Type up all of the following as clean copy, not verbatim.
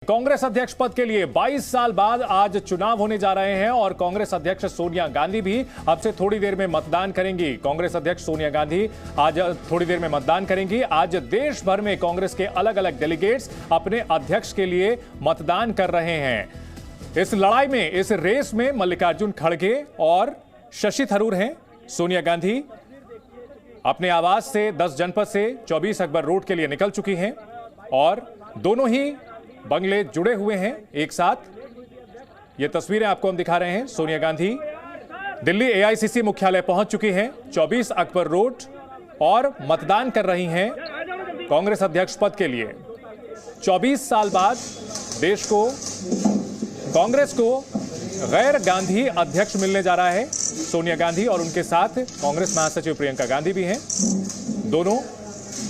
कांग्रेस अध्यक्ष पद के लिए 22 साल बाद आज चुनाव होने जा रहे हैं और कांग्रेस अध्यक्ष सोनिया गांधी भी अब से थोड़ी देर में मतदान करेंगी। कांग्रेस अध्यक्ष सोनिया गांधी आज थोड़ी देर में मतदान करेंगी। आज देश भर में कांग्रेस के अलग अलग डेलीगेट्स अपने अध्यक्ष के लिए मतदान कर रहे हैं। इस लड़ाई में, इस रेस में मल्लिकार्जुन खड़गे और शशि थरूर हैं। सोनिया गांधी अपने आवास से 10 जनपद से 24 अकबर रोड के लिए निकल चुकी हैं और दोनों ही बंगले जुड़े हुए हैं एक साथ। ये तस्वीरें आपको हम दिखा रहे हैं। सोनिया गांधी दिल्ली एआईसीसी मुख्यालय पहुंच चुकी हैं 24 अकबर रोड और मतदान कर रही हैं कांग्रेस अध्यक्ष पद के लिए। 24 साल बाद देश को, कांग्रेस को गैर गांधी अध्यक्ष मिलने जा रहा है। सोनिया गांधी और उनके साथ कांग्रेस महासचिव प्रियंका गांधी भी हैं। दोनों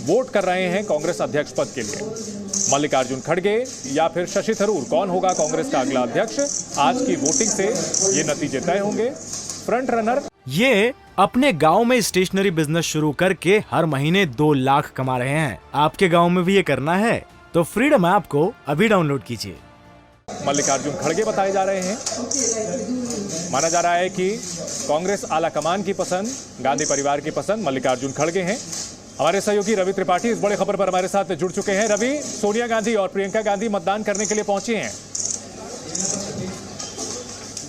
वोट कर रहे हैं कांग्रेस अध्यक्ष पद के लिए। मल्लिकार्जुन खड़गे या फिर शशि थरूर, कौन होगा कांग्रेस का अगला अध्यक्ष? आज की वोटिंग से ये नतीजे तय होंगे। फ्रंट रनर ये अपने गांव में स्टेशनरी बिजनेस शुरू करके हर महीने 2 लाख कमा रहे हैं। आपके गांव में भी ये करना है तो फ्रीडम ऐप को अभी डाउनलोड कीजिए। मल्लिकार्जुन खड़गे बताए जा रहे हैं। माना जा रहा है कि कांग्रेस आला कमान की पसंद, गांधी परिवार की पसंद मल्लिकार्जुन खड़गे हैं। हमारे सहयोगी रवि त्रिपाठी इस बड़े खबर पर हमारे साथ जुड़ चुके हैं। रवि, सोनिया गांधी और प्रियंका गांधी मतदान करने के लिए पहुंची हैं।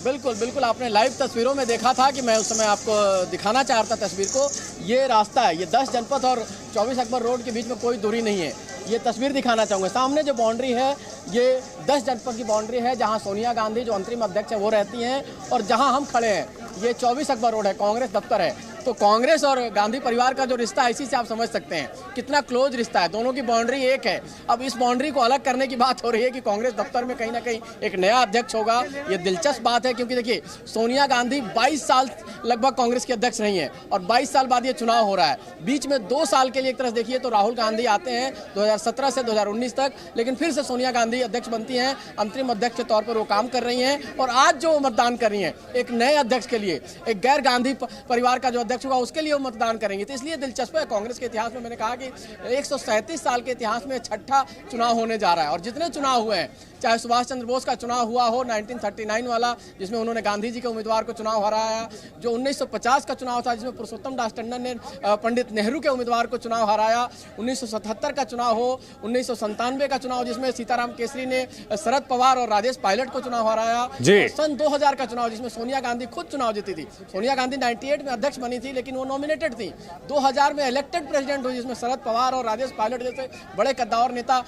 बिल्कुल बिल्कुल, आपने लाइव तस्वीरों में देखा था कि मैं उस समय आपको दिखाना चाह रहा था तस्वीर को। ये रास्ता है, ये 10 जनपद और 24 अकबर रोड के बीच में कोई दूरी नहीं है। ये तस्वीर दिखाना चाहूँगा। सामने जो बाउंड्री है ये 10 जनपद की बाउंड्री है, जहाँ सोनिया गांधी जो अंतरिम अध्यक्ष है वो रहती हैं, और जहाँ हम खड़े हैं ये 24 अकबर रोड है, कांग्रेस दफ्तर है। तो कांग्रेस और गांधी परिवार का जो रिश्ता है, इसी से आप समझ सकते हैं कितना क्लोज रिश्ता है। दोनों की बाउंड्री एक है। अब इस बाउंड्री को अलग करने की बात हो रही है कि कांग्रेस दफ्तर में कहीं ना कहीं एक नया अध्यक्ष होगा। ये दिलचस्प बात है, क्योंकि देखिए सोनिया गांधी 22 साल लगभग कांग्रेस के अध्यक्ष रही हैं और 22 साल बाद ये चुनाव हो रहा है। बीच में 2 साल के लिए एक तरह देखिए तो राहुल गांधी आते हैं 2017 से 2019 तक, लेकिन फिर से सोनिया गांधी अध्यक्ष बनती हैं। अंतरिम अध्यक्ष के तौर पर वो काम कर रही हैं और आज जो मतदान कर रही हैं एक नए अध्यक्ष के लिए, एक गैर गांधी परिवार का जो अध्यक्ष होगा उसके लिए वो मतदान करेंगे। तो इसलिए दिलचस्प है। कांग्रेस के इतिहास में मैंने कहा कि 137 साल के इतिहास में 6ठा चुनाव होने जा रहा है। और जितने चुनाव हुए हैं, चाहे सुभाष चंद्र बोस का चुनाव हुआ हो 1939 वाला, जिसमें उन्होंने गांधी जी के उम्मीदवार को चुनाव हराया, जो 1950 का चुनाव था जिसमें पुरुषोत्तम दास टंडन ने पंडित नेहरू के उम्मीदवार को चुनाव हराया, 1977 का चुनाव हो, 1997 का चुनाव जिसमें सीताराम केसरी ने शरद पवार और राजेश पायलट को चुनाव हराया, सन 2000 का चुनाव जिसमें सोनिया गांधी खुद चुनाव जीती थी। सोनिया गांधी 98 में अध्यक्ष बनी थी लेकिन वो नॉमिनेटेड थी। 2000 में इलेक्टेड प्रेसिडेंट हुई जिसमें शरद पवार और राजेश पायलट जैसे बड़े कद्दावर नेता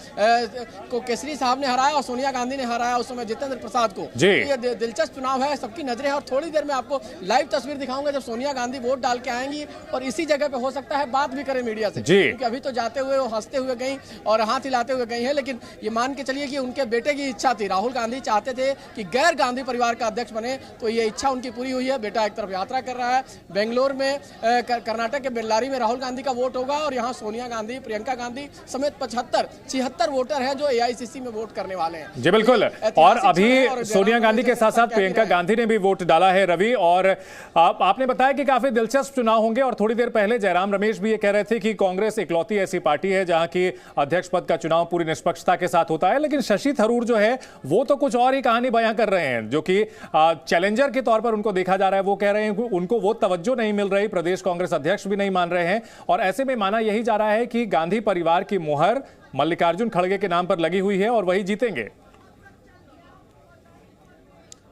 को केसरी साहब ने हराया और सोनिया गांधी ने हराया उस समय जितेंद्र प्रसाद को। ये दिलचस्प चुनाव है, सबकी नजरें हैं। और थोड़ी देर में आपको लाइव तस्वीर दिखाऊंगा जब सोनिया गांधी वोट डाल के आएंगी और इसी जगह पे हो सकता है बात भी करें मीडिया से, क्योंकि अभी तो जाते हुए वो हंसते हुए गई और हाथ हिलाते हुए गई है। लेकिन ये मान के चलिए कि उनके बेटे की इच्छा थी। राहुल गांधी चाहते थे कि गैर गांधी परिवार का अध्यक्ष बने, तो ये इच्छा उनकी पूरी हुई है। बेटा एक तरफ यात्रा कर रहा है, बेंगलोर में, कर्नाटक के बेल्लारी में राहुल गांधी का वोट होगा और यहाँ सोनिया गांधी, प्रियंका गांधी समेत 76 वोटर हैं जो एआईसीसी में वोट करने वाले हैं। जी बिल्कुल। और अभी सोनिया गांधी के साथ साथ प्रियंका गांधी ने भी वोट डाला है रवि। और आपने बताया कि काफी दिलचस्प चुनाव होंगे और थोड़ी देर पहले जयराम रमेश भी ये कह रहे थे कि कांग्रेस इकलौती ऐसी पार्टी है जहां की अध्यक्ष पद का चुनाव पूरी निष्पक्षता के साथ होता है। लेकिन शशि थरूर जो है वो तो कुछ और ही कहानी बयां कर रहे हैं, जो कि चैलेंजर के तौर पर उनको देखा जा रहा है। वो कह रहे हैं उनको वो तवज्जो नहीं मिल रही, प्रदेश कांग्रेस अध्यक्ष भी नहीं मान रहे हैं। और ऐसे में माना यही जा रहा है कि गांधी परिवार की मुहर मल्लिकार्जुन खड़गे के नाम पर लगी हुई है और वही जीतेंगे।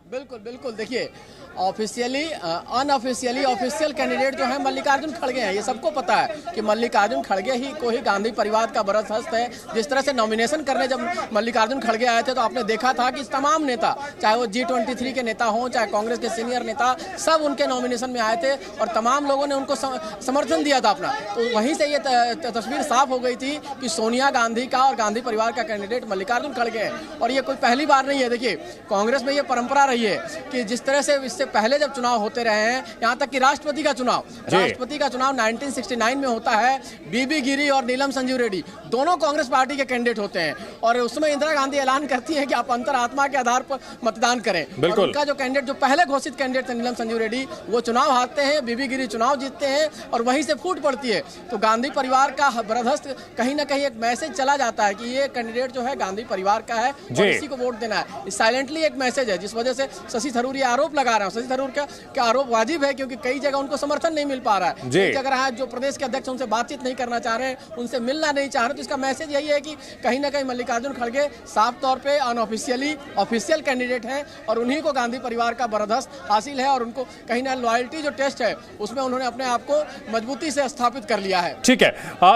बिल्कुल बिल्कुल, देखिए ऑफिशियली अनऑफिशियली ऑफिशियल कैंडिडेट जो है मल्लिकार्जुन खड़गे हैं। ये सबको पता है कि मल्लिकार्जुन खड़गे ही को ही गांधी परिवार का बरसहस्त है। जिस तरह से नॉमिनेशन करने जब मल्लिकार्जुन खड़गे आए थे तो आपने देखा था कि तमाम नेता, चाहे वो G23 के नेता हों, चाहे कांग्रेस के सीनियर नेता, सब उनके नॉमिनेशन में आए थे और तमाम लोगों ने उनको समर्थन दिया था अपना। तो वहीं से ये तस्वीर साफ हो गई थी कि सोनिया गांधी का और गांधी परिवार का कैंडिडेट मल्लिकार्जुन खड़गे हैं। और ये कोई पहली बार नहीं है। देखिए कांग्रेस में ये परंपरा रही यही है कि जिस तरह से इससे पहले जब चुनाव होते रहे हैं, यहाँ तक कि राष्ट्रपति का चुनाव 1969 में होता है, बीबी गिरी और नीलम संजीव रेड्डी दोनों कांग्रेस पार्टी के कैंडिडेट होते हैं और उसमें इंदिरा गांधी ऐलान करती है कि आप अंतरात्मा के आधार पर मतदान करें। और उनका जो कैंडिडेट, जो पहले घोषित कैंडिडेट थे नीलम संजीव रेड्डी, वो चुनाव हारते हैं, बीबी गिरी चुनाव जीतते हैं और वहीं से फूट पड़ती है। तो गांधी परिवार का बर्दाश्त कहीं ना कहीं एक मैसेज चला जाता है कि ये कैंडिडेट जो है गांधी परिवार का है और इसी को वोट देना है। साइलेंटली एक मैसेज है, जिस वजह से शशि थरूर ये आरोप लगा रहे हैं। शशि थरूर का आरोप वाजिब है क्योंकि कई जगह उनको समर्थन नहीं मिल पा रहा है। कई जगह जो प्रदेश के अध्यक्ष उनसे बातचीत नहीं करना चाह रहे हैं, उनसे मिलना नहीं चाह रहे। तो इसका मैसेज यही है कि कहीं ना कहीं मल्लिकार्जुन खड़गे साफ तौर पे अनऑफिशियली ऑफिशियल कैंडिडेट हैं और उन्हीं को गांधी परिवार का बर्दाश्त हासिल है और उनको कहीं ना लॉयल्टी जो टेस्ट है उसमें उन्होंने अपने आप को मजबूती से स्थापित कर लिया है। ठीक है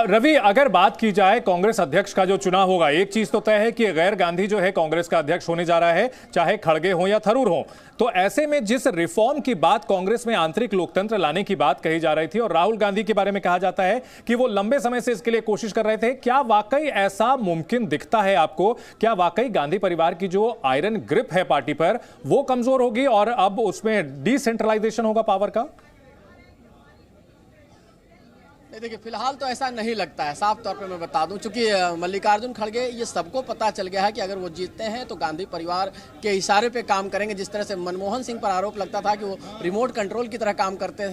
रवि, अगर बात की जाए कांग्रेस अध्यक्ष का जो चुनाव होगा, एक चीज तो तय है कि गैर गांधी जो है कांग्रेस का अध्यक्ष होने जा रहा है, चाहे खड़गे हो या थरूर हो। तो ऐसे में जिस रिफॉर्म की बात कांग्रेस में आंतरिक लोकतंत्र लाने की बात कही जा रही थी और राहुल गांधी के बारे में कहा जाता है कि वो लंबे समय से इसके लिए कोशिश कर रहे थे, क्या वाकई ऐसा मुमकिन दिखता है आपको? क्या वाकई गांधी परिवार की जो आयरन ग्रिप है पार्टी पर वो कमजोर होगी और अब उसमें डिसेंट्रलाइजेशन होगा पावर का? देखिए, फिलहाल तो ऐसा नहीं लगता है। साफ तौर पे मैं बता दूं, चूंकि मल्लिकार्जुन खड़गे ये सबको पता चल गया है कि अगर वो जीतते हैं तो गांधी परिवार के इशारे पे काम करेंगे। जिस तरह से मनमोहन सिंह पर आरोप लगता था कि वो रिमोट कंट्रोल की तरह काम करते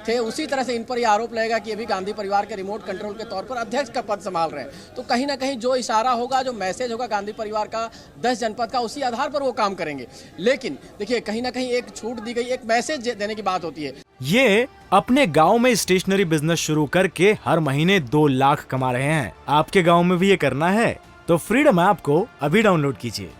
थे, उसी तरह से इन पर यह आरोप लगेगा कि ये भी गांधी परिवार के रिमोट कंट्रोल के तौर पर अध्यक्ष का पद संभाल रहे हैं। तो कहीं ना कहीं जो इशारा होगा, जो मैसेज होगा गांधी परिवार का 10 जनपद का, उसी आधार पर वो काम करेंगे। लेकिन देखिए, कहीं ना कहीं एक छूट दी गई, एक मैसेज देने की बात होती है। ये अपने गांव में स्टेशनरी बिजनेस शुरू करके हर महीने 2 लाख कमा रहे हैं। आपके गांव में भी ये करना है तो फ्रीडम ऐप को अभी डाउनलोड कीजिए।